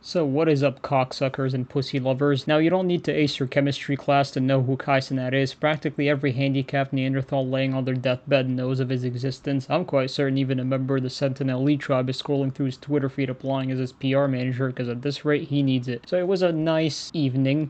So what is up, cocksuckers and pussy lovers? Now, you don't need to ace your chemistry class to know who Kai Cenat is. Practically every handicapped Neanderthal laying on their deathbed knows of his existence. I'm quite certain even a member of the Sentinel Elite tribe is scrolling through his Twitter feed applying as his PR manager, because at this rate, he needs it. So it was a nice evening.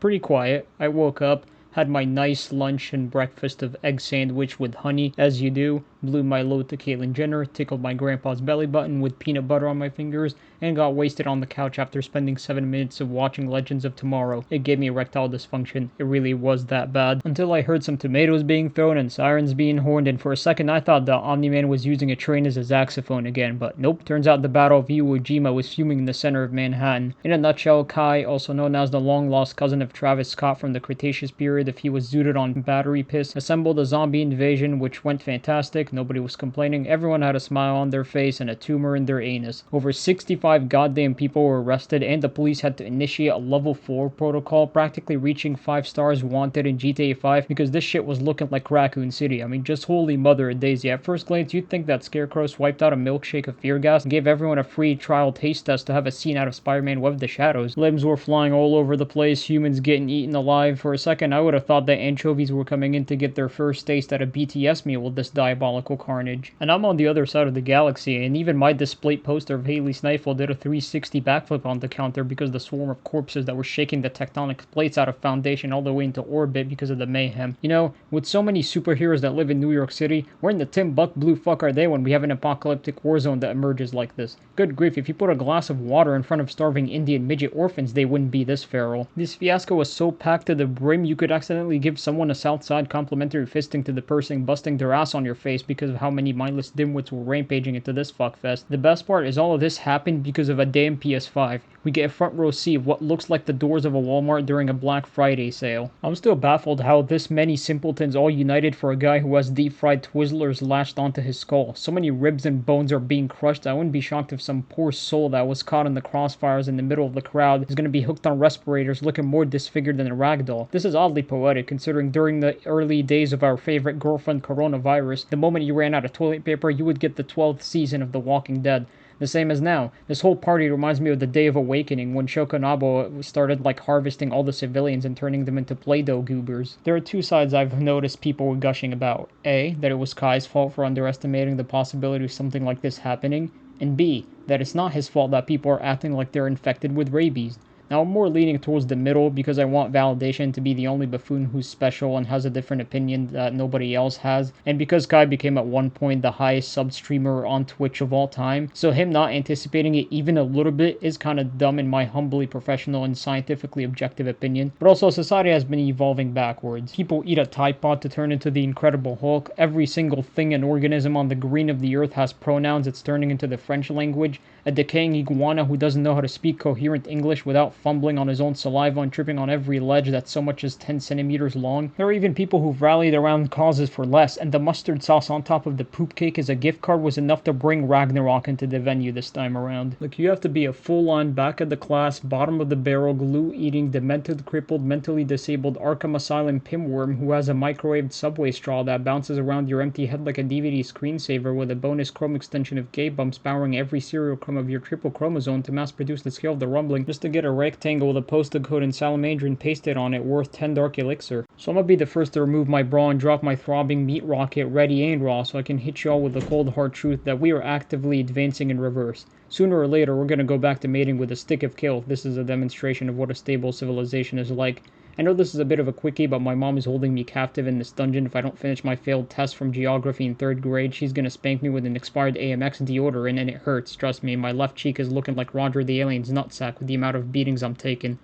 Pretty quiet. I woke up, had my nice lunch and breakfast of egg sandwich with honey, as you do, blew my load to Caitlyn Jenner, tickled my grandpa's belly button with peanut butter on my fingers, and got wasted on the couch after spending 7 minutes of watching Legends of Tomorrow. It gave me erectile dysfunction. It really was that bad. Until I heard some tomatoes being thrown and sirens being horned, and for a second I thought the Omni-Man was using a train as a saxophone again, but nope. Turns out the Battle of Iwo Jima was fuming in the center of Manhattan. In a nutshell, Kai, also known as the long-lost cousin of Travis Scott from the Cretaceous period if he was zooted on battery piss, assembled a zombie invasion which went fantastic. Nobody was complaining. Everyone had a smile on their face and a tumor in their anus. Over 65 goddamn people were arrested, and the police had to initiate a level 4 protocol, practically reaching 5 stars wanted in GTA 5 because this shit was looking like Raccoon City. I mean, just holy mother of daisy. At first glance, you'd think that Scarecrow swiped out a milkshake of fear gas and gave everyone a free trial taste test to have a scene out of Spider-Man Web of the Shadows. Limbs were flying all over the place, humans getting eaten alive. For a second, I would have thought that anchovies were coming in to get their first taste at a BTS meal with this diabolical carnage. And I'm on the other side of the galaxy, and even my displayed poster of Haley Snifel did a 360 backflip on the counter because the swarm of corpses that were shaking the tectonic plates out of Foundation all the way into orbit because of the mayhem. You know, with so many superheroes that live in New York City, where in the Tim Buck blue fuck are they when we have an apocalyptic war zone that emerges like this? Good grief, if you put a glass of water in front of starving Indian midget orphans, they wouldn't be this feral. This fiasco was so packed to the brim you could accidentally give someone a Southside complimentary fisting to the person busting their ass on your face because of how many mindless dimwits were rampaging into this fuckfest. The best part is all of this happened because of a damn PS5. We get a front row seat of what looks like the doors of a Walmart during a Black Friday sale. I'm still baffled how this many simpletons all united for a guy who has deep-fried Twizzlers lashed onto his skull. So many ribs and bones are being crushed, I wouldn't be shocked if some poor soul that was caught in the crossfires in the middle of the crowd is going to be hooked on respirators looking more disfigured than a ragdoll. This is oddly poetic, considering during the early days of our favorite girlfriend coronavirus, the moment you ran out of toilet paper, you would get the 12th season of The Walking Dead. The same as now. This whole party reminds me of the Day of Awakening when Shokunabo started harvesting all the civilians and turning them into Play-Doh goobers. There are two sides I've noticed people were gushing about. A, that it was Kai's fault for underestimating the possibility of something like this happening, and B, that it's not his fault that people are acting like they're infected with rabies. Now, I'm more leaning towards the middle because I want validation to be the only buffoon who's special and has a different opinion that nobody else has, and because Kai became at one point the highest sub-streamer on Twitch of all time, so him not anticipating it even a little bit is kinda dumb in my humbly professional and scientifically objective opinion. But also, society has been evolving backwards. People eat a Tide Pod to turn into the Incredible Hulk. Every single thing and organism on the green of the earth has pronouns it's turning into the French language. A decaying iguana who doesn't know how to speak coherent English without fumbling on his own saliva and tripping on every ledge that's so much as 10 centimeters long. There are even people who've rallied around causes for less, and the mustard sauce on top of the poop cake as a gift card was enough to bring Ragnarok into the venue this time around. Look, you have to be a full-on, back-of-the-class, bottom-of-the-barrel, glue-eating, demented, crippled, mentally disabled Arkham Asylum pinworm who has a microwaved Subway straw that bounces around your empty head like a DVD screensaver with a bonus Chrome extension of gay bumps powering every serial crumb of your triple chromosome to mass-produce the scale of the rumbling just to get a rectangle with a postal code and salamandrian pasted on it worth 10 dark elixir. So I'm gonna be the first to remove my bra and drop my throbbing meat rocket ready and raw so I can hit y'all with the cold hard truth that we are actively advancing in reverse. Sooner or later we're gonna go back to mating with a stick of kill. This is a demonstration of what a stable civilization is like. I know this is a bit of a quickie, but my mom is holding me captive in this dungeon. If I don't finish my failed test from geography in 3rd grade, she's gonna spank me with an expired AMX deodorant, and it hurts, trust me. My left cheek is looking like Roger the Alien's nutsack with the amount of beatings I'm taking.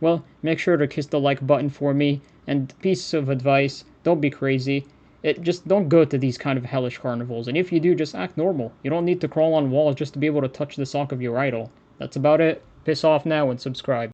Well, make sure to kiss the like button for me, and piece of advice, don't be crazy. Just don't go to these kind of hellish carnivals, and if you do, just act normal. You don't need to crawl on walls just to be able to touch the sock of your idol. That's about it. Piss off now and subscribe.